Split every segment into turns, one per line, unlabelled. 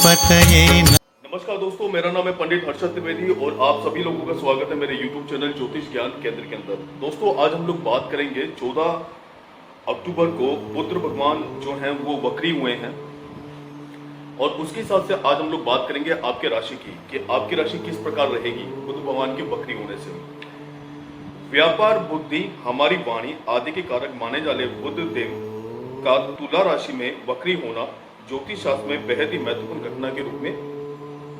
पतये
नमस्कार दोस्तों, मेरा नाम है पंडित हर्षद त्रिवेदी और आप सभी लोगों का स्वागत है मेरे YouTube चैनल ज्योतिष ज्ञान केंद्र के अंदर। दोस्तों, आज हम लोग बात करेंगे 14 अक्टूबर को बुद्ध भगवान जो हैं वो वक्री हुए हैं और उसके हिसाब से आज हम लोग बात करेंगे आपके राशि की कि आपकी राशि किस प्रकार रहेगी बुद्ध भगवान के वक्री होने से। व्यापार, बुद्धि, हमारी वाणी आदि के कारक माने जाने बुद्ध देव का तुला राशि में वक्री होना ज्योतिष शास्त्र में बेहद ही महत्वपूर्ण घटना के रूप में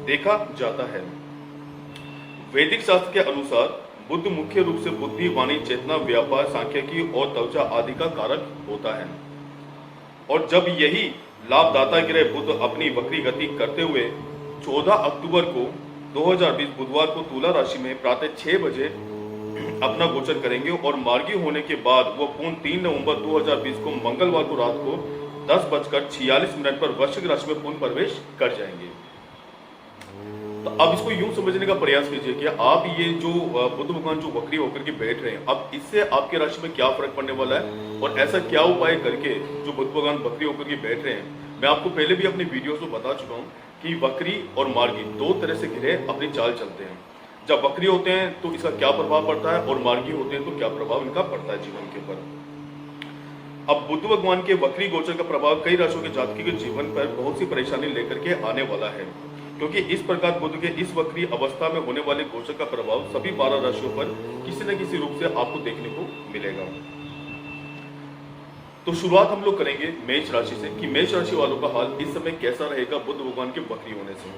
देखा जाता है। वैदिक शास्त्र के अनुसार बुद्ध मुख्य रूप से बुद्धि, वाणी, चेतना, व्यापार, सांख्यिकी और त्वचा आदि का कारक होता है और जब यही लाभदाता ग्रह बुद्ध अपनी वक्री गति करते हुए 14 अक्टूबर को 2020 बुधवार को तुला राशि में प्रातः 6 बजे अपना गोचर करेंगे और मार्गी होने के बाद वो पूर्ण 3 नवंबर 2020 को मंगलवार को रात को 10:46 पर वृश्चिक राशि में पूर्ण प्रवेश कर जाएंगे। तो अब इसको यूं समझने का प्रयास कीजिए कि आप ये जो बुद्ध भगवान जो वक्री होकर के बैठ रहे हैं, अब इससे आपके राशि में क्या फर्क पड़ने वाला है और ऐसा क्या उपाय करके जो बुद्ध भगवान वक्री होकर के बैठ रहे हैं। मैं आपको पहले भी अपनी वीडियोस में बता चुका हूँ कि वक्री और मार्गी दो तरह से ग्रह अपनी चाल चलते हैं। जब वक्री होते हैं तो इसका क्या प्रभाव पड़ता है और मार्गी होते हैं तो क्या प्रभाव इनका पड़ता है जीवन के ऊपर। अब बुद्ध भगवान के वक्री गोचर का प्रभाव कई राशियों के जातकों के जीवन पर बहुत सी परेशानी लेकर के आने वाला है, क्योंकि इस प्रकार बुद्ध के इस वक्री अवस्था में होने वाले गोचर का प्रभाव सभी 12 राशियों पर किसी न किसी रूप से आपको देखने को मिलेगा। तो शुरुआत हम लोग करेंगे मेष राशि से कि मेष राशि वालों का हाल इस समय कैसा रहेगा बुद्ध भगवान के वक्री होने से।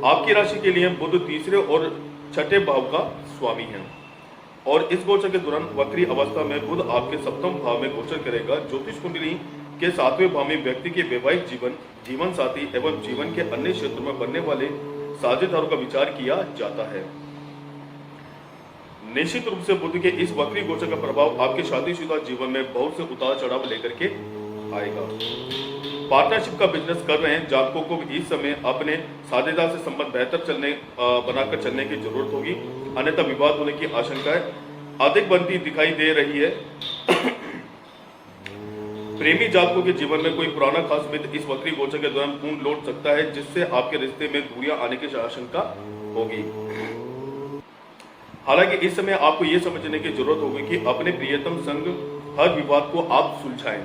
आपकी राशि के लिए बुद्ध तीसरे और छठे भाव का स्वामी है और इस गोचर के दौरान वक्री अवस्था में बुध आपके सप्तम भाव में गोचर करेगा। ज्योतिष कुंडली के 7वें भाव में व्यक्ति के वैवाहिक जीवन, जीवन साथी एवं जीवन के अन्य क्षेत्रों में बनने वाले साझेदारों का विचार किया जाता है। निश्चित रूप से बुध के इस वक्री गोचर का प्रभाव आपके शादीशुदा जीवन में बहुत से उतार चढ़ाव लेकर के आएगा। पार्टनरशिप का बिजनेस कर रहे हैं जातकों को इस समय अपने साझेदार से संबंध बेहतर बनाकर चलने की जरूरत होगी, अन्यथा विवाद होने की आशंका अधिक बनती दिखाई दे रही है। प्रेमी जातकों के जीवन में कोई पुराना खास मित्र इस वक्री गोचर के दौरान पूर्ण लौट सकता है, जिससे आपके रिश्ते में दूरियां आने की आशंका होगी। हालांकि इस समय आपको यह समझने की जरूरत होगी कि अपने प्रियतम संग हर विवाद को आप सुलझाएं।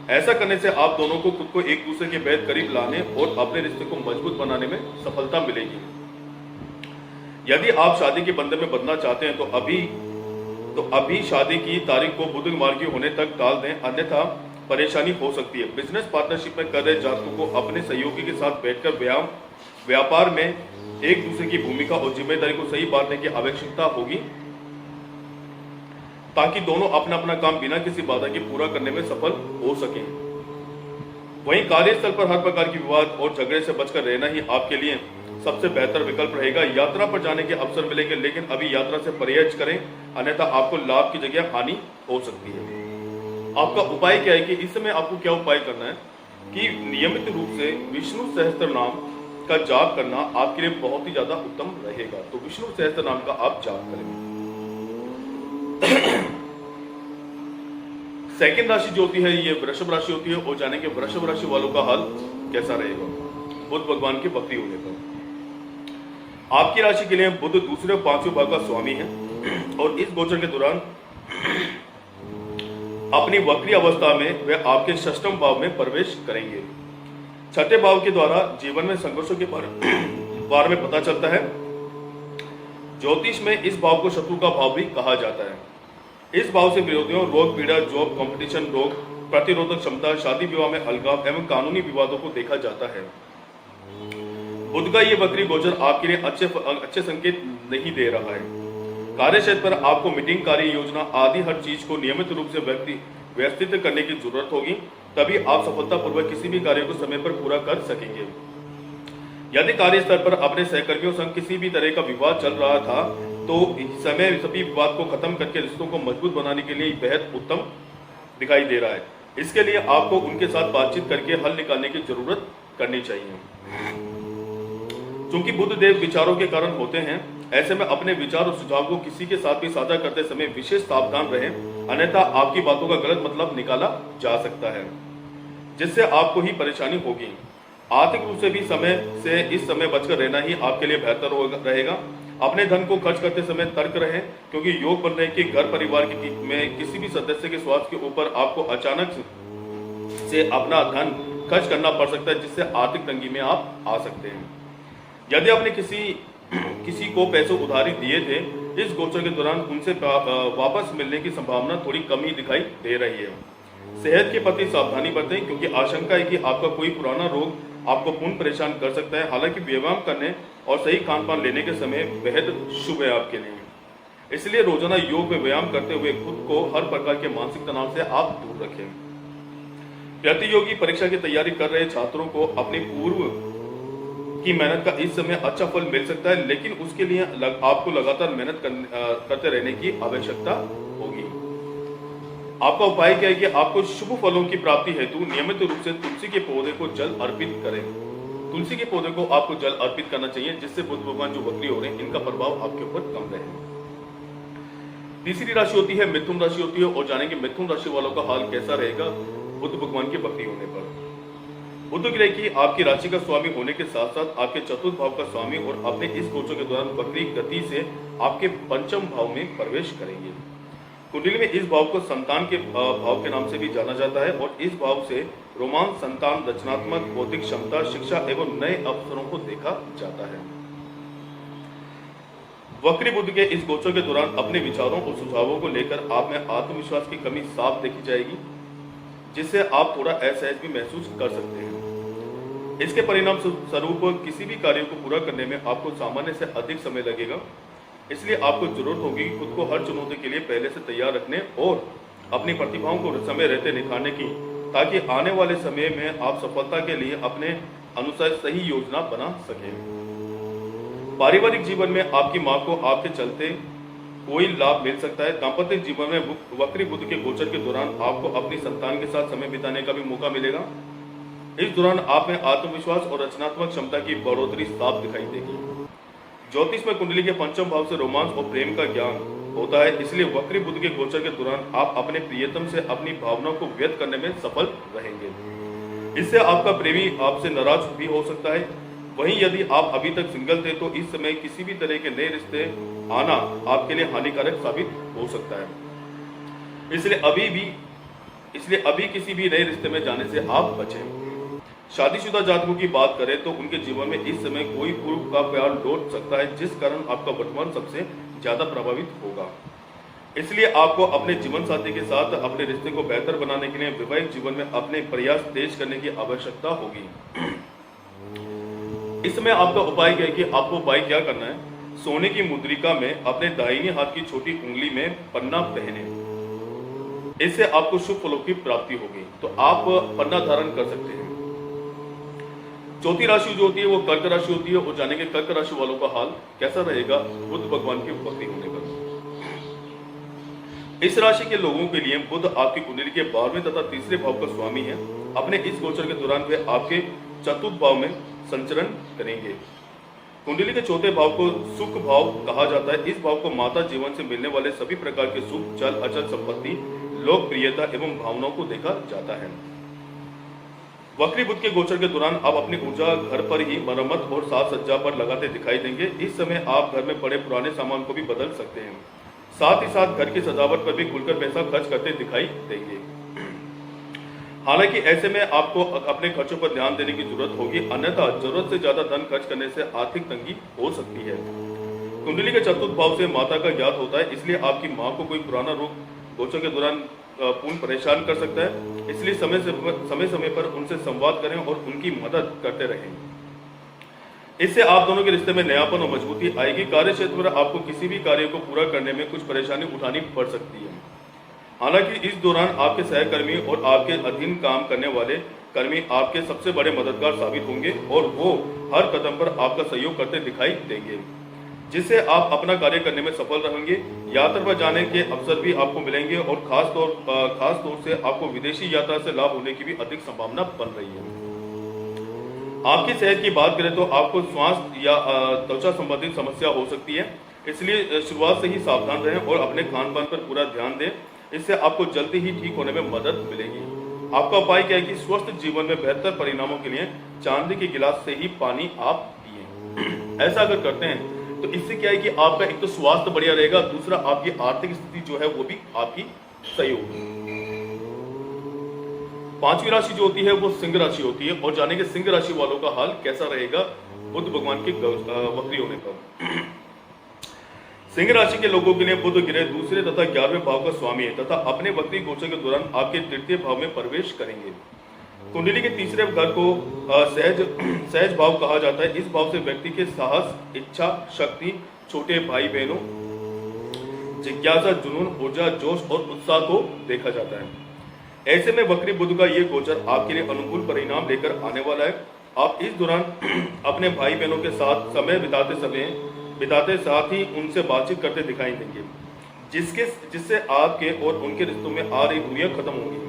ऐसा करने से आप दोनों को खुद को एक दूसरे के बेहद करीब लाने और अपने रिश्ते को मजबूत बनाने में सफलता मिलेगी। यदि आप शादी के बंधन में बंधना चाहते हैं तो अभी शादी की तारीख को बुध मार्गी होने तक टाल दें, अन्यथा परेशानी हो सकती है। बिजनेस पार्टनरशिप में कर रहे जातकों को अपने सहयोगी के साथ बैठकर व्यापार में एक दूसरे की भूमिका और जिम्मेदारी को सही बांटने की आवश्यकता होगी, ताकि दोनों अपना अपना काम बिना किसी बाधा के पूरा करने में सफल हो सकें। वहीं कार्यस्थल पर हर प्रकार की विवाद और झगड़े से बचकर रहना ही आपके लिए सबसे बेहतर विकल्प रहेगा। यात्रा पर जाने के अवसर मिलेंगे, लेकिन अभी यात्रा से परहेज करें, अन्यथा आपको लाभ की जगह हानि हो सकती है। आपका उपाय क्या है कि इस समय आपको क्या उपाय करना है कि नियमित रूप से विष्णु सहस्त्र नाम का जाप करना आपके लिए बहुत ही ज्यादा उत्तम रहेगा। तो विष्णु सहस्त्र नाम का आप जाप करेंगे। सेकंड राशि जो होती है ये वृषभ राशि होती है और जानेंगे वृषभ राशि वालों का हाल कैसा रहेगा बुध भगवान के वक्री होने पर। आपकी राशि के लिए बुध दूसरे और 5वें भाव का स्वामी है और इस गोचर के दौरान अपनी वक्री अवस्था में वे आपके षष्ठम भाव में प्रवेश करेंगे। छठे भाव के द्वारा जीवन में संघर्षों के बारे में पता चलता है। ज्योतिष में इस भाव को शत्रु का भाव भी कहा जाता है। इस भाव से विरोधियों, रोग पीड़ा, जॉब, कंपटीशन, रोग प्रतिरोधक क्षमता, शादी विवाह में अलगाव एवं कानूनी विवादों को देखा जाता है। बुध का ये वक्री गोचर आपके लिए अच्छे संकेत नहीं दे रहा है। कार्यक्षेत्र पर आपको मीटिंग, कार्य योजना आदि हर चीज को नियमित रूप से व्यवस्थित करने की जरूरत होगी, तभी आप सफलतापूर्वक किसी भी कार्य को समय पर पूरा कर सकेंगे। यदि कार्यस्थल पर अपने सहकर्मियों संग किसी भी तरह का विवाद चल रहा था तो समय सभी विवाद को खत्म करके रिश्तों को मजबूत बनाने के लिए बेहद उत्तम दिखाई दे रहा है। इसके लिए आपको उनके साथ बातचीत करके हल निकालने की जरूरत करनी चाहिए। चूंकि बुध देव विचारों के कारण होते हैं, ऐसे में अपने विचार और सुझाव को किसी के साथ भी साझा करते समय विशेष सावधान रहें, अन्यथा आपकी बातों का गलत मतलब निकाला जा सकता है, जिससे आपको ही परेशानी होगी। आर्थिक रूप से भी इस समय बचकर रहना ही आपके लिए बेहतर रहेगा। अपने धन को खर्च करते समय तर्क रहे, क्योंकि योग बन रहे कि घर परिवार में किसी भी सदस्य के स्वास्थ्य के ऊपर आपको अचानक से अपना धन खर्च करना पड़ सकता है, जिससे आर्थिक तंगी में आप आ सकते हैं। यदि आपने किसी को पैसे उधारी दिए थे, इस गोचर के दौरान उनसे वापस मिलने की संभावना थोड़ी कम ही दिखाई दे रही है। सेहत के प्रति सावधानी बरतें, क्योंकि आशंका है कि आपका कोई पुराना रोग आपको पूर्ण परेशान कर सकता है। हालांकि व्यायाम करने और सही खान पान लेने के समय बेहद शुभ है आपके लिए, इसलिए रोजाना योग में व्यायाम करते हुए खुद को हर प्रकार के मानसिक तनाव से आप दूर रखें। प्रतियोगी परीक्षा की तैयारी कर रहे छात्रों को अपनी पूर्व की मेहनत का इस समय अच्छा फल मिल सकता है, लेकिन उसके लिए आपको लगातार मेहनत करते रहने की आवश्यकता होगी। आपका उपाय क्या है कि आपको शुभ फलों की प्राप्ति हेतु नियमित रूप से तुलसी के पौधे को जल अर्पित करें। तुलसी के पौधे को आपको जल अर्पित करना चाहिए, जिससे बुध भगवान जो वक्री हो रहे हैं इनका प्रभाव आपके ऊपर कम रहे। तीसरी राशि होती है मिथुन राशि होती है, और जानेंगे मिथुन राशि वालों का हाल कैसा रहेगा बुध भगवान के वक्री होने पर। बुध ग्रह की आपकी राशि का स्वामी होने के साथ साथ आपके चतुर्थ भाव का स्वामी और अपने इस गोचर के दौरान वक्री गति से आपके पंचम भाव में प्रवेश करेंगे। कुंडली में इस भाव को संतान के भाव के नाम से भी जाना जाता है, और इस भाव से रोमांस, संतान, रचनात्मक, बौद्धिक क्षमता, शिक्षा एवं नए अवसरों को देखा जाता है। वक्री बुध के इस गोचर के दौरान अपने विचारों और सुझावों को लेकर आप में आत्मविश्वास की कमी साफ देखी जाएगी, जिससे आप थोड़ा असहज भी महसूस कर सकते हैं। इसके परिणाम स्वरूप किसी भी कार्य को पूरा करने में आपको सामान्य से अधिक समय लगेगा, इसलिए आपको जरूरत होगी कि खुद को हर चुनौती के लिए पहले से तैयार रखने और अपनी प्रतिभाओं को समय रहते निखारने की, ताकि आने वाले समय में आप सफलता के लिए अपने अनुसार सही योजना बना सकें। पारिवारिक जीवन में आपकी मां को आपके चलते कोई लाभ मिल सकता है। दाम्पत्य जीवन में वक्री बुध के गोचर के दौरान आपको अपनी संतान के साथ समय बिताने का भी मौका मिलेगा। इस दौरान आप में आत्मविश्वास और रचनात्मक क्षमता की बढ़ोतरी साफ दिखाई देगी। ज्योतिष में कुंडली के पंचम भाव से रोमांस और प्रेम का ज्ञान होता है, इसलिए वक्री बुध के गोचर के दौरान आप अपने प्रियतम से अपनी भावनाओं को व्यक्त करने में सफल रहेंगे। इससे आपका प्रेमी आपसे नाराज भी हो सकता है। वहीं यदि आप अभी तक सिंगल थे तो इस समय किसी भी तरह के नए रिश्ते आना आपके लिए हानिकारक साबित हो सकता है, इसलिए अभी किसी भी नए रिश्ते में जाने से आप बचें। शादीशुदा जातकों की बात करें तो उनके जीवन में इस समय कोई पूर्व का प्यार लौट सकता है, जिस कारण आपका वर्तमान सबसे ज्यादा प्रभावित होगा। इसलिए आपको अपने जीवन साथी के साथ अपने रिश्ते को बेहतर बनाने के लिए वैवाहिक जीवन में अपने प्रयास तेज करने की आवश्यकता होगी। इस समय आपका उपाय क्या है कि आपको उपाय क्या करना है, सोने की मुद्रिका में अपने दाहिने हाथ की छोटी उंगली में पन्ना पहने, इससे आपको शुभ फलों की प्राप्ति होगी। तो आप पन्ना धारण कर सकते हैं। चौथी राशि जो होती है वो कर्क राशि होती है, और जानेंगे कर्क राशि वालों का हाल कैसा रहेगा बुध भगवान के वक्री होने पर। इस राशि के लोगों के लिए बुध आपकी कुंडली के 12वें तथा तीसरे भाव का स्वामी है। अपने इस गोचर के दौरान वे आपके चतुर्थ भाव में संचरण करेंगे। कुंडली के चौथे भाव को सुख भाव कहा जाता है। इस भाव को माता जीवन से मिलने वाले सभी प्रकार के सुख, चल अचल संपत्ति, लोकप्रियता एवं भावनाओं को देखा जाता है। वक्री बुध के गोचर के दौरान आप अपनी ऊर्जा घर पर ही मरम्मत और साज सज्जा पर लगाते दिखाई देंगे। इस समय आप घर में पड़े पुराने सामान को भी बदल सकते हैं, साथ ही साथ घर की सजावट पर भी खुलकर पैसा खर्च करते दिखाई देंगे। हालांकि ऐसे में आपको अपने खर्चों पर ध्यान देने की जरूरत होगी, अन्यथा जरूरत से ज्यादा धन खर्च करने से आर्थिक तंगी हो सकती है। कुंडली के चतुर्थ भाव से माता का ज्ञात होता है, इसलिए आपकी मां को कोई पुराना रोग गोचर के दौरान पूर्ण परेशान कर सकता है। इसलिए समय समय पर उनसे संवाद करें और उनकी मदद करते रहें। इससे आप दोनों के रिश्ते में नयापन और मजबूती आएगी। कार्य क्षेत्र में आपको किसी भी कार्य को पूरा करने में कुछ परेशानी उठानी पड़ सकती है। हालांकि इस दौरान आपके सहकर्मी और आपके अधीन काम करने वाले कर्मी आपके सबसे बड़े मददगार साबित होंगे और वो हर कदम पर आपका सहयोग करते दिखाई देंगे, जिससे आप अपना कार्य करने में सफल रहेंगे। यात्रा पर जाने के अवसर भी आपको मिलेंगे और खास तौर से आपको विदेशी यात्रा से लाभ होने की भी अधिक संभावना बन रही है। आपकी सेहत की बात करें तो आपको स्वास्थ्य या त्वचा संबंधित समस्या हो सकती है, इसलिए शुरुआत से ही सावधान रहें और अपने खान पान पर पूरा ध्यान दें। इससे आपको जल्दी ही ठीक होने में मदद मिलेगी। आपका उपाय क्या है कि स्वस्थ जीवन में बेहतर परिणामों के लिए चांदी के गिलास से ही पानी आप पिए। ऐसा अगर करते हैं तो इससे क्या है कि आपका एक तो स्वास्थ्य बढ़िया रहेगा, दूसरा आपकी आर्थिक स्थिति जो है वो भी आपकी सही होगी। पांचवी राशि जो होती है वो सिंह राशि होती है, और जानेंगे सिंह राशि वालों का हाल कैसा रहेगा बुध भगवान के वक्री होने पर। सिंह राशि के लोगों के लिए बुध ग्रह दूसरे तथा 11वें भाव का स्वामी है तथा अपने वक्री गोचर के दौरान आपके तृतीय भाव में प्रवेश करेंगे। कुंडली के तीसरे घर को सहज भाव कहा जाता है। इस भाव से व्यक्ति के साहस, इच्छा शक्ति, छोटे भाई बहनों, जिज्ञासा, जुनून, ऊर्जा, जोश और उत्साह को देखा जाता है। ऐसे में वक्री बुध का ये गोचर आपके लिए अनुकूल परिणाम लेकर आने वाला है। आप इस दौरान अपने भाई बहनों के साथ समय बिताते साथ ही उनसे बातचीत करते दिखाई देंगे, जिससे आपके और उनके रिश्तों में आ रही दूरियां खत्म होंगी।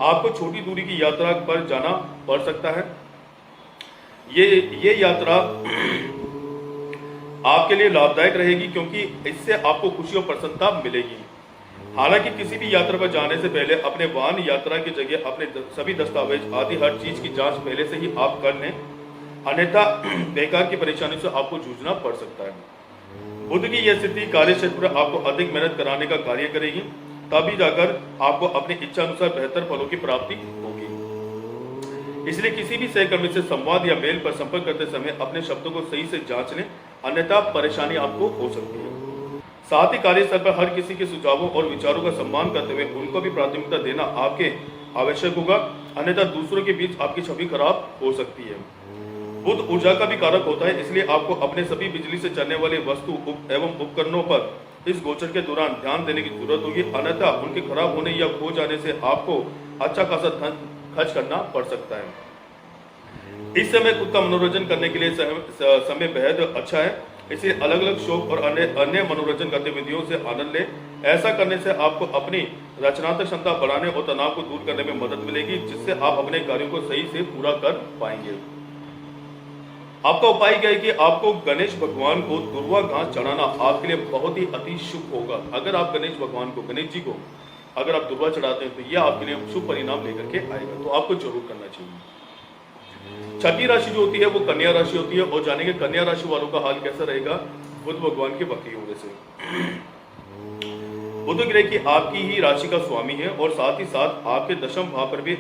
आपको छोटी दूरी की यात्रा पर जाना पड़ सकता है। ये यात्रा आपके लिए लाभदायक रहेगी क्योंकि इससे आपको खुशी और प्रसन्नता मिलेगी। हालांकि किसी भी यात्रा पर जाने से पहले अपने वाहन यात्रा की जगह अपने सभी दस्तावेज आदि हर चीज की जांच पहले से ही आप कर लें, अन्यथा बेकार की परेशानी से आपको जूझना पड़ सकता है। बुध की यह स्थिति कार्य क्षेत्र पर आपको अधिक मेहनत कराने का कार्य करेगी, तभी जाकर आपको अपनी इच्छा अनुसार बेहतर फलों की प्राप्ति होगी। इसलिए किसी भी सहकर्मी से संवाद या मेल पर संपर्क करते समय अपने शब्दों को सही से जांच लें, अन्यथा परेशानी आपको हो सकती है। साथ ही कार्यस्थल पर हर किसी के सुझावों और विचारों का सम्मान करते हुए उनको भी प्राथमिकता देना आपके आवश्यक होगा, अन्यथा दूसरों के बीच आपकी छवि खराब हो सकती है। बुध ऊर्जा का भी कारक होता है, इसलिए आपको अपने सभी बिजली से चलने वाले वस्तु एवं उपकरणों पर इस गोचर के दौरान ध्यान देने की जरूरत होगी, अन्यथा उनके खराब होने या खो जाने से आपको अच्छा खासा धन खर्च करना पड़ सकता है। इस समय खुद का मनोरंजन करने के लिए समय बेहद अच्छा है, इसलिए अलग अलग शौक और अन्य मनोरंजन गतिविधियों से आनंद लें। ऐसा करने से आपको अपनी रचनात्मक क्षमता बढ़ाने और तनाव को दूर करने में मदद मिलेगी, जिससे आप अपने कार्यों को सही से पूरा कर पाएंगे। आपका उपाय क्या है कि आपको गणेश भगवान को दुर्वा घास चढ़ाना आपके लिए बहुत ही अति शुभ होगा। अगर आप गणेश भगवान को, गणेश जी को अगर आप दुर्वा चढ़ाते हैं तो यह आपके लिए शुभ परिणाम लेकर के आएगा, तो आपको जरूर करना चाहिए। छठी राशि जो होती है वो कन्या राशि होती है, और जानेंगे कन्या राशि वालों का हाल कैसा रहेगा बुध भगवान के वक्री होने से। बुध ग्रह की आपकी ही राशि का स्वामी है और साथ ही साथ आपके दशम भाव पर भी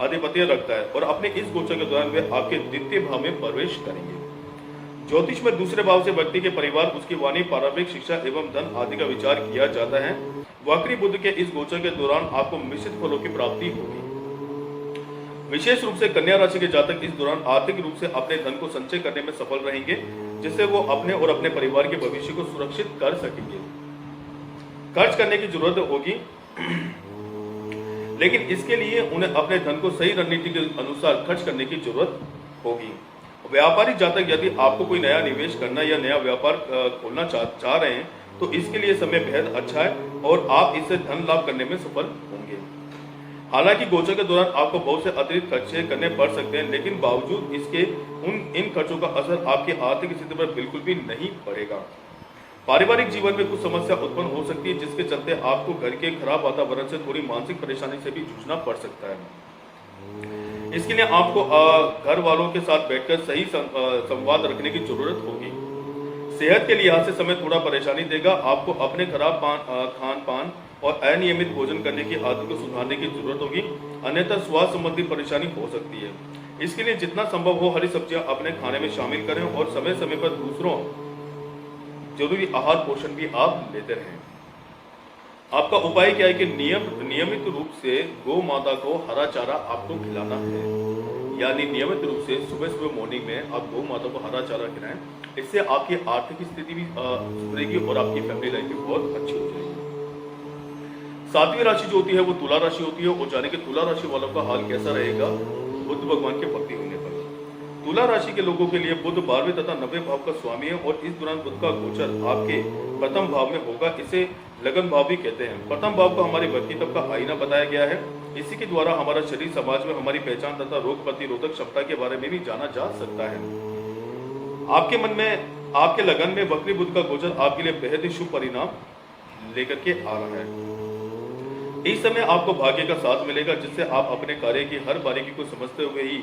आधिपत्य रखता है, और अपने इस गोचर के दौरान वे आपके द्वितीय भाव में प्रवेश करेंगे। ज्योतिष में दूसरे भाव से व्यक्ति के परिवार, उसकी वाणी, पारंपरिक शिक्षा एवं धन आदि का विचार किया जाता है। वक्री बुध के इस गोचर के दौरान आपको मिश्रित फलों की प्राप्ति होगी। विशेष रूप से कन्या राशि के जातक इस दौरान आर्थिक रूप से अपने धन को संचय करने में सफल रहेंगे, जिससे वो अपने और अपने परिवार के भविष्य को सुरक्षित कर सकेंगे। खर्च करने की जरूरत होगी, लेकिन इसके लिए उन्हें अपने धन को सही रणनीति के अनुसार खर्च करने की जरूरत होगी। व्यापारिक जातक यदि आपको कोई नया निवेश करना या नया व्यापार खोलना चाह रहे हैं तो इसके लिए समय बेहद अच्छा है और आप इससे धन लाभ करने में सफल होंगे। हालांकि गोचर के दौरान आपको बहुत से अतिरिक्त खर्चे करने पड़ सकते हैं, लेकिन बावजूद इसके इन खर्चों का असर आपकी आर्थिक स्थिति पर बिल्कुल भी नहीं पड़ेगा। पारिवारिक जीवन में कुछ समस्या उत्पन्न हो सकती है, जिसके चलते आपको घर के खराब वातावरण से थोड़ी मानसिक परेशानी से भी जूझना पड़ सकता है। इसके लिए आपको घर वालों के साथ बैठकर सही संवाद रखने की जरूरत होगी। सेहत के लिहाज से समय थोड़ा परेशानी देगा। आपको अपने खराब खान पान और अनियमित भोजन करने की आदत को सुधारने की जरूरत होगी, अन्यथा स्वास्थ्य संबंधी परेशानी हो सकती है। इसके लिए जितना संभव हो हरी सब्जियां अपने खाने में शामिल करें और समय समय पर दूसरों जरूरी आहार पोषण भी आप लेते रहें। आपका उपाय क्या है कि नियमित रूप से गौ माता को हरा चारा आपको खिलाना है, यानी नियमित रूप से सुबह मॉर्निंग में आप गौ माता को हरा चारा खिलाएं। इससे आपकी आर्थिक स्थिति भी सुधरेगी और आपकी फैमिली लाइफ भी बहुत अच्छी हो जाएगी। सातवीं राशि जो होती है वो तुला राशि होती है, और जाने के तुला राशि वालों का हाल कैसा रहेगा बुध भगवान के भक्ति होने पर। तुला राशि के लोगों के लिए बुध 12वें तथा 90वें भाव का स्वामी है, और इस दौरान बुध का गोचर आपके प्रथम भाव में होगा। इसे लगन भाव भी कहते हैं। प्रथम भाव को हमारे व्यक्तित्व का आईना बताया गया है। इसी के द्वारा हमारा शरीर, समाज में हमारी पहचान तथा रोग प्रतिरोधक क्षमता के बारे में भी जाना जा सकता है। आपके मन में, आपके लगन में वक्री बुध का गोचर आपके लिए बेहद ही शुभ परिणाम लेकर के आ रहा है। इस समय आपको भाग्य का साथ मिलेगा, जिससे आप अपने कार्य की हर बारीकी को समझते हुए ही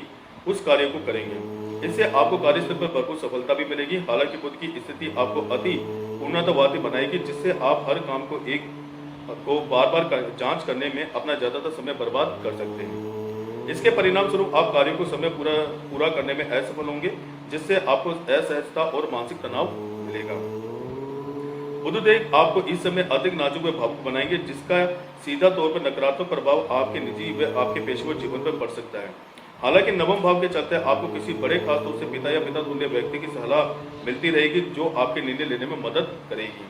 उस कार्य को करेंगे। इससे आपको कार्यस्थल पर भरपूर सफलता भी मिलेगी। हालांकि बुध की स्थिति आपको अति उन्नतवादी बनाएगी, जिससे आप हर काम को बार बार जांच करने में अपना ज्यादातर समय बर्बाद कर सकते हैं। इसके परिणाम स्वरूप आप कार्यों को समय पूरा करने में असफल होंगे, जिससे आपको असहजता और मानसिक तनाव मिलेगा। बुधदेव आपको इस समय अधिक नाजुक व भावुक बनाएंगे, जिसका सीधा तौर पर नकारात्मक प्रभाव आपके निजी व आपके पेशेवर जीवन पर पड़ सकता है। हालांकि नवम भाव के चलते आपको किसी बड़े खास तौर से पिता या पिता तुल्य व्यक्ति की सलाह मिलती रहेगी, जो आपके निर्णय लेने में मदद करेगी।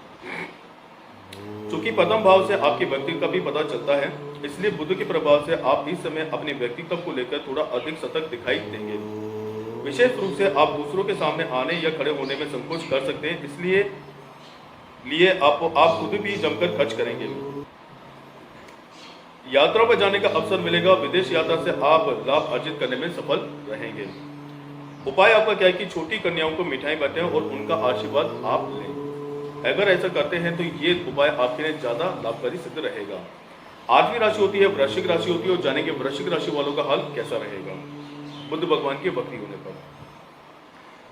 चूंकि प्रथम भाव से आपके व्यक्तित्व का भी पता चलता है, इसलिए बुध के प्रभाव से आप इस समय अपने व्यक्तित्व को लेकर थोड़ा अधिक सतर्क दिखाई देंगे। विशेष रूप से आप दूसरों के सामने आने या खड़े होने में संकोच कर सकते हैं, इसलिए आप खुद भी जमकर खर्च करेंगे। यात्रा पर जाने का अवसर मिलेगा। विदेश यात्रा से आप लाभ अर्जित करने में सफल रहेंगे। उपाय आपका क्या है कि छोटी कन्याओं को मिठाई बांटें और उनका आशीर्वाद आप लें। अगर ऐसा करते हैं तो ये उपाय आपके लिए ज्यादा लाभकारी सिद्ध रहेगा। 8वीं राशि होती है वृश्चिक राशि होती है, और जानेंगे वृश्चिक राशि वालों का हाल कैसा रहेगा बुध भगवान के वक्री होने पर।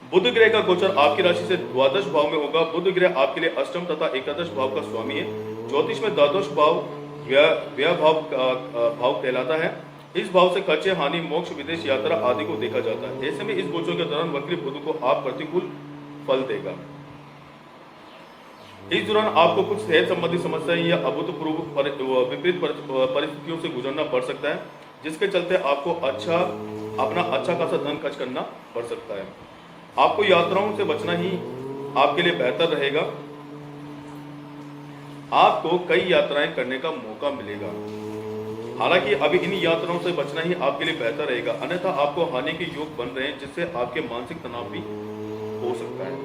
बुध ग्रह का गोचर आपकी राशि से द्वादश भाव में होगा। बुध ग्रह आपके लिए अष्टम तथा एकादश भाव का स्वामी है। ज्योतिष में द्वादश भाव व्यय भाव कहलाता है। इस भाव से खर्चे, हानि, मोक्ष, विदेश यात्रा आदि को देखा जाता है। ऐसे में इस गोचर के दौरान वक्री बुध को आप प्रतिकूल फल देगा। इस दौरान आपको कुछ सेहत संबंधी समस्याएं या अभूतपूर्व विपरीत परिस्थितियों से गुजरना पड़ सकता है, जिसके चलते आपको अपना अच्छा खासा धन खर्च करना पड़ सकता है। आपको यात्राओं से बचना ही आपके लिए बेहतर रहेगा। आपको कई यात्राएं करने का मौका मिलेगा। हालांकि अभी इन यात्राओं से बचना ही आपके लिए बेहतर रहेगा, अन्यथा आपको हानि के योग बन रहे हैं, जिससे आपके मानसिक तनाव भी हो सकता है।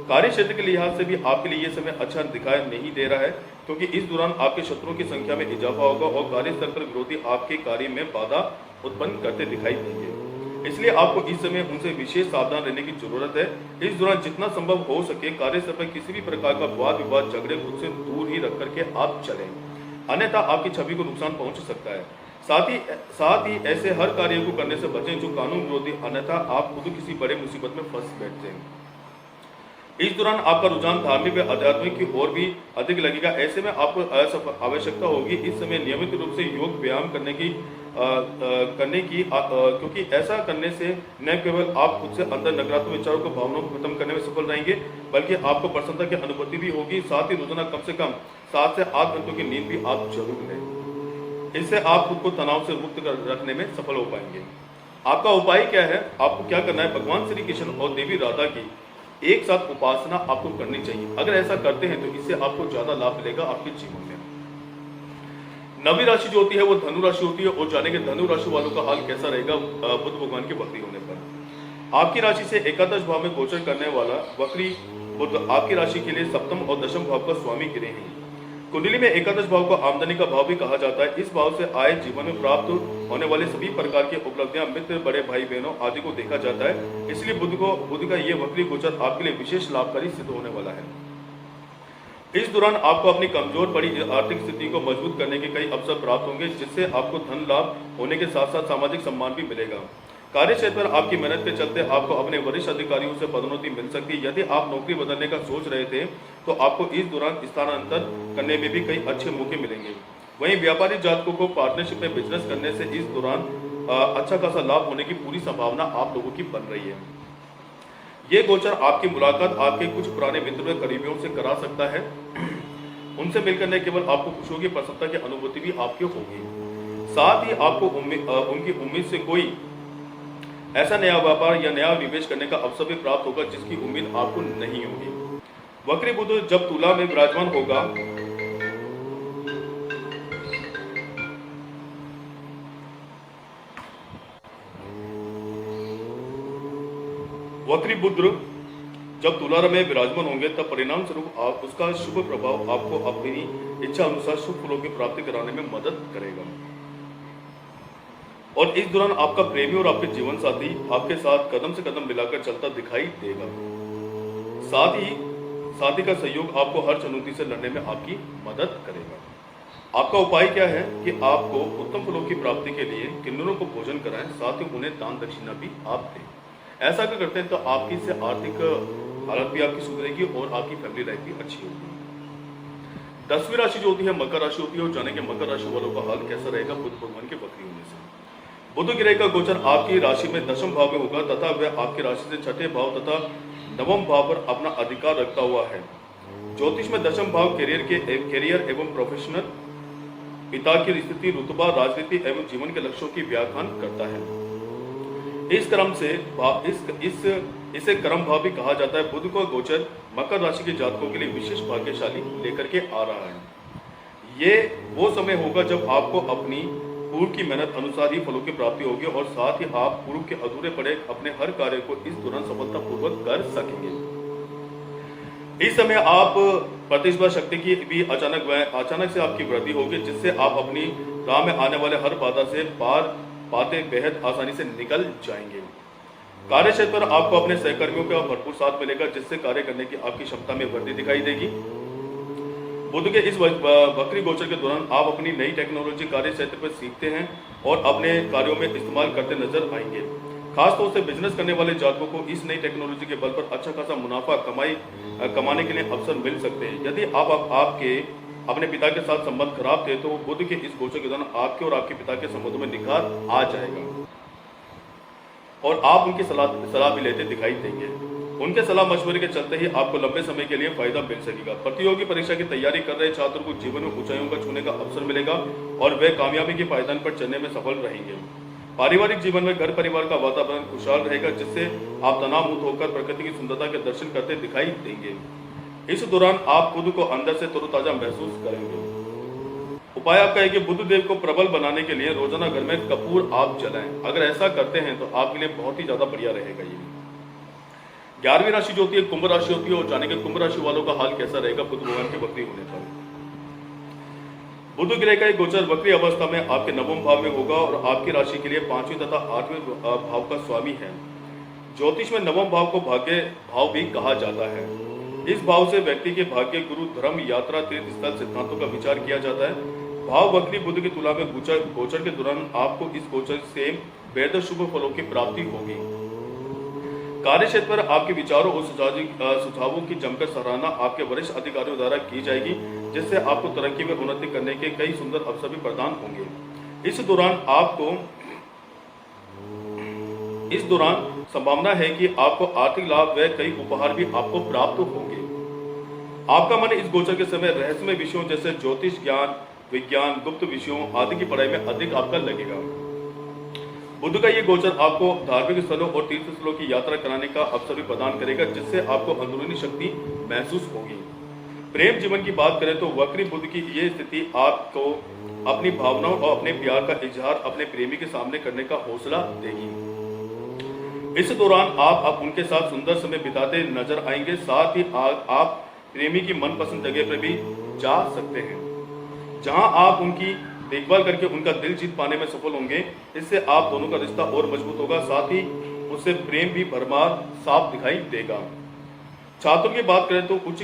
कार्य क्षेत्र के लिहाज से भी आपके लिए यह समय अच्छा दिखाई नहीं दे रहा है, क्योंकि इस दौरान आपके शत्रुओं की संख्या में इजाफा होगा और कार्यस्थल पर विरोधी आपके कार्य में बाधा उत्पन्न करते दिखाई देंगे। इसलिए आपको इस समय उनसे विशेष सावधान रहने की जरूरत है। इस दौरान जितना संभव हो सके कार्यस्थल पर किसी भी प्रकार का वाद विवाद झगड़े खुद से दूर ही रख करके आप चलें, अन्यथा आपकी छवि को नुकसान पहुंच सकता है। साथ ही ऐसे हर कार्य को करने से बचें जो कानून विरोधी, अन्यथा आप खुद किसी बड़े मुसीबत में फंस बैठते हैं। इस दौरान आपका रुझान धार्मिक व आध्यात्मिक की ओर भी अधिक लगेगा। ऐसे में आपको आवश्यकता होगी इस समय नियमित रूप से योग व्यायाम करने की क्योंकि ऐसा करने से न केवल आप खुद से अंदर नकारात्मक विचारों को, भावनाओं को खत्म करने में सफल रहेंगे, बल्कि आपको प्रसन्नता की अनुभूति भी होगी। साथ ही रोजाना कम से कम 7 से 8 घंटों की नींद भी आप जरूर लें। इससे आप खुद को तनाव से मुक्त रखने में सफल हो पाएंगे। आपका उपाय क्या है? आपको क्या करना है? भगवान श्री कृष्ण और देवी राधा की एक साथ उपासना आपको करनी चाहिए। अगर ऐसा करते हैं तो इससे आपको ज्यादा लाभ मिलेगा आपके जीवन में। 9वीं राशि जो होती है वो धनु राशि होती है, और जानेंगे धनु राशि वालों का हाल कैसा रहेगा बुध भगवान के वक्री होने पर। आपकी राशि से एकादश भाव में गोचर करने वाला वक्री बुध आपकी राशि के लिए सप्तम और दशम भाव का स्वामी ग्रह है। कुंडली में एकादश भाव को आमदनी का भाव भी कहा जाता है। इस भाव से आय, जीवन में प्राप्त होने वाले सभी प्रकार की उपलब्धियां, मित्र, बड़े भाई बहनों आदि को देखा जाता है। इसलिए बुध का यह वक्री गोचर आपके लिए विशेष लाभकारी सिद्ध होने वाला है। इस दौरान आपको अपनी कमजोर पड़ी आर्थिक स्थिति को मजबूत करने के कई अवसर प्राप्त होंगे, जिससे आपको धन लाभ होने के साथ साथ सामाजिक सम्मान भी मिलेगा। कार्य क्षेत्र पर आपकी मेहनत के चलते आपको अपने वरिष्ठ अधिकारियों से पदोन्नति मिल सकती है। यदि आप नौकरी बदलने का सोच रहे थे तो आपको इस दौरान स्थानांतर करने में भी कई अच्छे मौके मिलेंगे। वहीं व्यापारी जातकों को पार्टनरशिप में बिजनेस करने से इस दौरान अच्छा खासा लाभ होने की पूरी संभावना आप लोगों की बन रही है। ये गोचर आपकी मुलाकात आपके कुछ पुराने मित्र व करीबियों से करा सकता है। उनसे मिलकर न केवल आपको खुशियों की प्रसन्नता की अनुभूति भी आपकी होगी, साथ ही आपको उनकी उम्मीद से कोई ऐसा नया व्यापार या नया निवेश करने का अवसर भी प्राप्त होगा जिसकी उम्मीद आपको नहीं होगी। वक्री बुध जब तुला में विराजमान होगा वक्री बुध जब तुला में विराजमान होंगे तब परिणाम स्वरूप उसका शुभ प्रभाव आपको अपनी इच्छा अनुसार शुभ फलों की प्राप्ति कराने में मदद करेगा। और इस दौरान आपका प्रेमी और आपके जीवन साथी आपके साथ कदम से कदम मिलाकर चलता दिखाई देगा। साथ ही साथी का सहयोग आपको हर चुनौती से लड़ने में आपकी मदद करेगा। आपका उपाय क्या है कि आपको उत्तम फलों की प्राप्ति के लिए किन्नरों को भोजन कराएं, साथ ही उन्हें दान दक्षिणा भी आप दें। ऐसा अगर करते हैं तो आपकी से आर्थिक हालत भी आपकी सुधरेगी और आपकी फैमिली लाइफ भी अच्छी होगी। 10वीं राशि जो होती है मकर राशि होती है, और जानेंगे मकर राशि वालों का हाल कैसा रहेगा बुध भगवान के वक्री होने से। बुध ग्रह का गोचर आपकी राशि में दशम भाव में होगा तथा वह आपकी राशि से छठे भाव तथा नवम भाव पर अपना अधिकार रखता हुआ है। ज्योतिष में दशम भाव कैरियर एवं प्रोफेशनल, पिता की स्थिति, रुतबा, राजनीति एवं जीवन के लक्ष्यों की व्याख्यान करता है। इस क्रम से इसे कर्म भाव भी कहा जाता है। बुध का गोचर मकर राशि के जातकों के लिए विशेष भाग्यशाली लेकर के आ रहा है। ये वो समय होगा जब आपको अपनी पूर्व की मेहनत अनुसार ही फलों की प्राप्ति होगी और साथ ही आप पूर्व के अधूरे पड़े अपने हर कार्य को इस दौरान सफलतापूर्वक कर सकेंगे। इस समय आप प्रतिस्पर्धा शक्ति की भी अचानक से आपकी वृद्धि होगी, जिससे आप अपनी राह में आने वाले हर बाधा से पार पाते बेहद आसानी से निकल जाएंगे। कार्य क्षेत्र पर आपको अपने सहकर्मियों का भरपूर साथ मिलेगा, जिससे कार्य करने की आपकी क्षमता में वृद्धि दिखाई देगी। बुध के इस वक्री गोचर के दौरान आप अपनी नई टेक्नोलॉजी कार्य क्षेत्र पर सीखते हैं और अपने कार्यों में इस्तेमाल करते नजर आएंगे। खासतौर से बिजनेस करने वाले जातकों को इस नई टेक्नोलॉजी के बल पर अच्छा खासा मुनाफा कमाने के लिए अवसर मिल सकते हैं। यदि आपके अपने पिता के साथ संबंध खराब थे तो बुध के इस गोचर के दौरान आपके और आपके पिता के संबंधों में निखार आ जाएगा और आप उनकी सलाह भी लेते दिखाई देंगे। उनके सलाह मशवरे के चलते ही आपको लंबे समय के लिए फायदा मिल सकेगा। प्रतियोगी परीक्षा की तैयारी कर रहे छात्रों को जीवन में ऊंचाइयों का छूने का अवसर मिलेगा और वे कामयाबी के पायदान पर चलने में सफल रहेंगे। पारिवारिक जीवन में घर परिवार का वातावरण खुशहाल रहेगा, जिससे आप तनाव मुक्त होकर प्रकृति की सुंदरता के दर्शन करते दिखाई देंगे। इस दौरान आप खुद को अंदर से तरोताजा महसूस करेंगे। उपाय आपका है कि बुध देव को प्रबल बनाने के लिए रोजाना घर में कपूर आप जलाएं। अगर ऐसा करते हैं तो आपके लिए बहुत ही ज्यादा बढ़िया रहेगा। ये 11वीं राशि जो होती है कुंभ राशि होती है, और जानेंगे कुंभ राशि वालों का हाल कैसा रहेगा बुध भगवान के वक्री होने पर। बुध ग्रह का एक गोचर वक्री अवस्था में आपके नवम भाव में होगा और आपकी राशि के लिए 5वें तथा 8वें भाव का स्वामी है। ज्योतिष में नवम भाव को भाग्य भाव भी कहा जाता है। इस भाव से व्यक्ति के भाग्य, गुरु, धर्म, यात्रा, तीर्थ स्थल सिद्धांतों का विचार किया जाता है। भाव वक्री बुध की तुलना में गोचर के दौरान आपको इस गोचर से बेहद शुभ फलों की प्राप्ति होगी। कार्य क्षेत्र पर आपके विचारों और सुझावों की जमकर सराहना आपके वरिष्ठ अधिकारियों द्वारा की जाएगी, जिससे आपको तरक्की में उन्नति करने के कई सुंदर अवसर भी प्रदान होंगे। इस दौरान संभावना है कि आपको आर्थिक लाभ व कई उपहार भी आपको प्राप्त होंगे। आपका मन इस गोचर के समय रहस्यमय विषयों जैसे ज्योतिष ज्ञान, विज्ञान, गुप्त विषयों आदि की पढ़ाई में अधिक आपका लगेगा। बुध का ये गोचर आपको धार्मिक स्थलों और तीर्थ स्थलों की यात्रा कराने का अवसर भी प्रदान करेगा, जिससे आपको अंदरूनी शक्ति महसूस होगी। प्रेम जीवन की बात करें तो वक्री बुध की ये स्थिति आपको अपनी भावनाओं और अपने प्यार का इजहार अपने प्रेमी के सामने करने का हौसला देगी। इस दौरान आप उनके साथ सुंदर समय बिताते नजर आएंगे। साथ ही आप प्रेमी की मनपसंद जगह पर भी जा सकते हैं, जहां आप उनकी देखभाल करके उनका दिल जीत पाने में सफल होंगे। इससे आप दोनों का रिश्ता और मजबूत होगा, साथ ही उससे प्रेम भी भरमार साफ दिखाई देगा। छात्रों की बात करें तो उच्च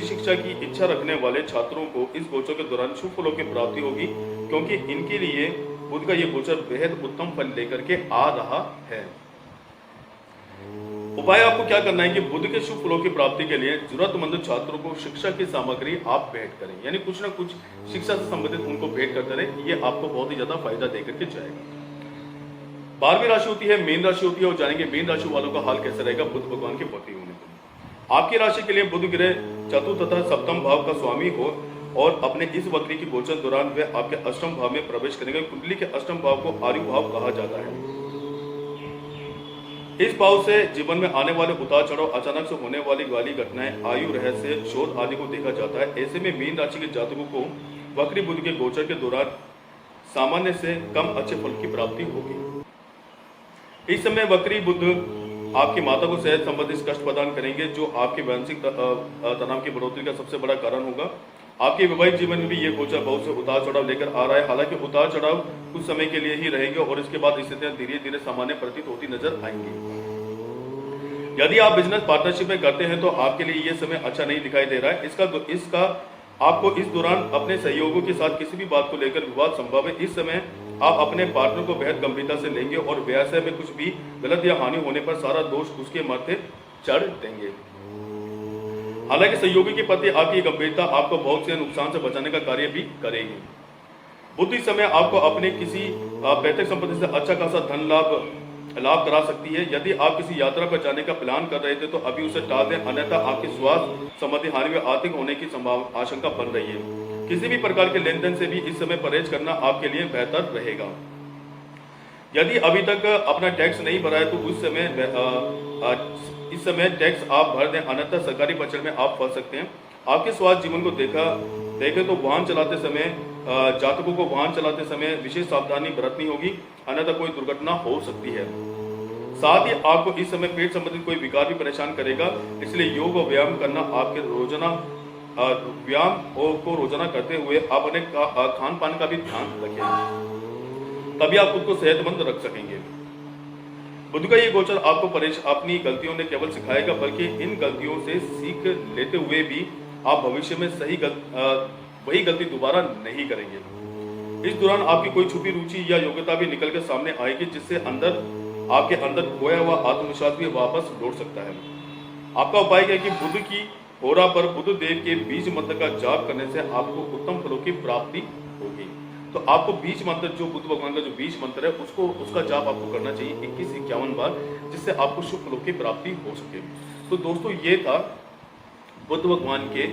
शिक्षा की इच्छा रखने वाले छात्रों को इस गोचर के दौरान शुभ फलों की प्राप्ति होगी, क्योंकि इनके लिए बुध का ये गोचर बेहद उत्तम फल लेकर के आ रहा है। उपाय आपको क्या करना है कि बुध के शुभ फलों की प्राप्ति के लिए जरूरतमंद छात्रों को शिक्षा की सामग्री आप भेंट करें, यानी कुछ ना कुछ शिक्षा से संबंधित उनको भेंट करते रहे। ये आपको बहुत ही ज्यादा फायदा देकर के जाएगा। 12वीं राशि होती है मीन राशि होती है, और जानेंगे मीन राशि वालों का हाल कैसा रहेगा बुध भगवान के वक्री होने पर। आपकी राशि के लिए बुध ग्रह चतुर्थ तथा सप्तम भाव का स्वामी हो और अपने इस वक्री की गोचर दौरान वे आपके अष्टम भाव में प्रवेश करेंगे। कुंडली के अष्टम भाव को आयु भाव कहा जाता है। इस भाव से जीवन में आने वाले उतार चढ़ाव, अचानक से होने वाली घटनाएं, आयु, रहस्य, शोध आदि को देखा जाता है। ऐसे में मीन राशि के जातकों को वक्री बुध के गोचर के दौरान सामान्य से कम अच्छे फल की प्राप्ति होगी। इस समय वक्री बुध आपकी माता को सेहत संबंधित कष्ट प्रदान करेंगे, जो आपके मानसिक तनाव की बढ़ोतरी का सबसे बड़ा कारण होगा। आपके वैवाहिक जीवन में भी ये गोचर बहुत से उतार चढ़ाव लेकर आ रहा है। हालांकि उतार चढ़ाव कुछ समय के लिए ही रहेंगे और इसके बाद स्थितियां धीरे धीरे सामान्य प्रतीत होती नजर आएंगी। यदि आप बिजनेस पार्टनरशिप में करते हैं तो आपके लिए ये समय अच्छा नहीं दिखाई दे रहा है। इसका आपको इस दौरान अपने सहयोगियों के साथ किसी भी बात को लेकर विवाद संभव है। इस समय आप अपने पार्टनर को बेहद गंभीरता से लेंगे और व्यवसाय में कुछ भी गलत या हानि होने पर सारा दोष उसके माथे चढ़ देंगे। हालांकि सहयोगी के प्रति आपकी गंभीरता आपको बहुत से नुकसान से बचाने का कार्य भी करेगी। बुध इस समय आपको अपने किसी पैतृक संपत्ति से अच्छा खासा धन लाभ करा सकती है। यदि आप किसी यात्रा पर जाने का प्लान कर रहे थे तो अभी उसे टाल दें, अन्यथा आपके स्वास्थ्य संबंधी हानि व आर्थिक होने की संभावना आशंका बन रही है। किसी भी प्रकार के लेन देन से भी इस समय परहेज करना आपके लिए बेहतर रहेगा। यदि अभी तक अपना टैक्स नहीं भरा है तो इस समय टैक्स आप भर दें, अन्यथा सरकारी पचड़ में आप फंस सकते हैं। आपके स्वास्थ्य जीवन को देखें तो वाहन चलाते समय जातकों को वाहन चलाते समय विशेष सावधानी बरतनी होगी, अन्यथा कोई दुर्घटना हो सकती है। साथ ही आपको इस समय पेट संबंधित कोई विकार भी परेशान करेगा, इसलिए योग और व्यायाम करना आपके रोजाना करते हुए आप अपने खान पान का भी ध्यान रखें, तभी आप खुद को सेहतमंद रख सकेंगे। बुध का ये गोचर आपको अपनी गलतियों ने केवल सिखाएगा, बल्कि इन गलतियों से सीख लेते हुए भी आप भविष्य में वही गलती दोबारा नहीं करेंगे। इस दौरान आपकी कोई छुपी रुचि या योग्यता भी निकल कर सामने आएगी, जिससे आपके अंदर खोया हुआ आत्मविश्वास भी वापस लौट सकता है। आपका उपाय है कि बुध की होरा पर बुध देव के बीज मंत्र का जाप करने से आपको उत्तम फलों की प्राप्ति होगी। तो आपको बीज मंत्र, जो बुध भगवान का जो बीज मंत्र है, उसका जाप आपको करना चाहिए 21-51 बार, जिससे आपको शुभ फलों की प्राप्ति हो सके। तो दोस्तों, ये था बुध भगवान के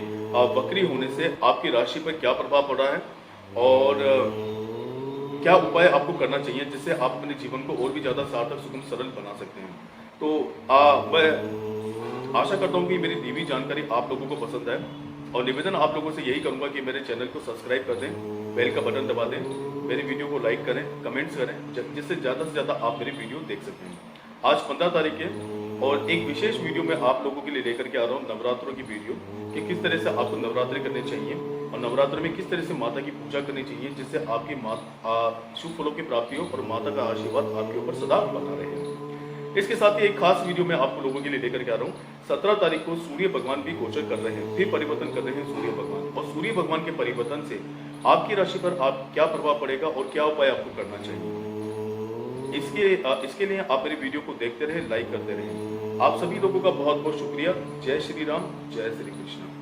वक्री होने से आपकी राशि पर क्या प्रभाव पड़ रहा है और क्या उपाय आपको करना चाहिए, जिससे आप अपने जीवन को और भी ज्यादा सार्थक, सुगम, सरल बना सकते हैं। तो मैं आशा करता हूँ कि मेरी दी हुई जानकारी आप लोगों को पसंद है, और निवेदन आप लोगों से यही करूंगा कि मेरे चैनल को सब्सक्राइब कर दें, बेल का बटन दबा दें, मेरी वीडियो को लाइक करें, कमेंट्स करें, जिससे ज़्यादा से ज़्यादा आप मेरी वीडियो देख सकते हैं। आज 15 तारीख है और एक विशेष वीडियो मैं आप लोगों के लिए लेकर के आ रहा हूँ, नवरात्रों की वीडियो, कि किस तरह से आपको नवरात्रि करने चाहिए और नवरात्र में किस तरह से माता की पूजा करनी चाहिए, जिससे आपकी शुभ फलों की प्राप्ति हो और माता का आशीर्वाद आपके ऊपर सदा बना रहे। इसके साथ ही एक खास वीडियो मैं आप लोगों के लिए लेकर के आ रहा हूँ। 17 तारीख को सूर्य भगवान भी गोचर कर रहे हैं, फिर परिवर्तन कर रहे हैं सूर्य भगवान, और सूर्य भगवान के परिवर्तन से आपकी राशि पर क्या प्रभाव पड़ेगा और क्या उपाय आपको करना चाहिए। इसके लिए आप मेरी वीडियो को देखते रहे, लाइक करते रहे। आप सभी लोगों का बहुत बहुत शुक्रिया। जय श्री राम, जय श्री कृष्ण।